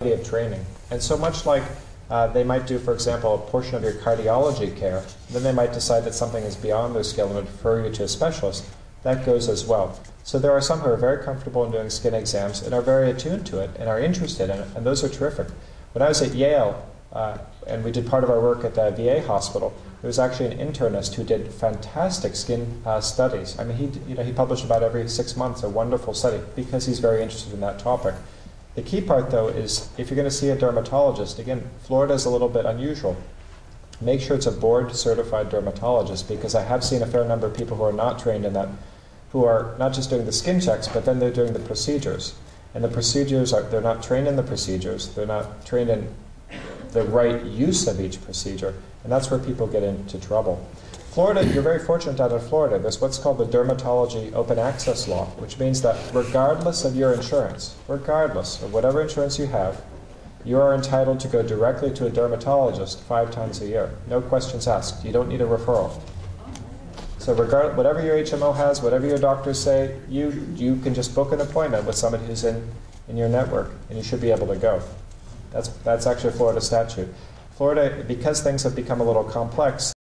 of training. And so much like they might do, for example, a portion of your cardiology care, then they might decide that something is beyond their skill and refer you to a specialist. That goes as well. So there are some who are very comfortable in doing skin exams and are very attuned to it and are interested in it, and those are terrific. When I was at Yale, and we did part of our work at the VA hospital, there was actually an internist who did fantastic skin studies. I mean, he published about every 6 months a wonderful study because he's very interested in that topic. The key part, though, is if you're going to see a dermatologist, again, Florida is a little bit unusual. Make sure it's a board-certified dermatologist, because I have seen a fair number of people who are not trained in that, who are not just doing the skin checks, but then they're doing the procedures. And the procedures, they're not trained in the procedures, they're not trained in the right use of each procedure, and that's where people get into trouble. Florida, you're very fortunate out of Florida. There's what's called the Dermatology Open Access Law, which means that regardless of your insurance, regardless of whatever insurance you have, you are entitled to go directly to a dermatologist 5 times a year. No questions asked. You don't need a referral. So whatever your HMO has, whatever your doctors say, you can just book an appointment with somebody who's in your network, and you should be able to go. That's actually a Florida statute. Florida, because things have become a little complex,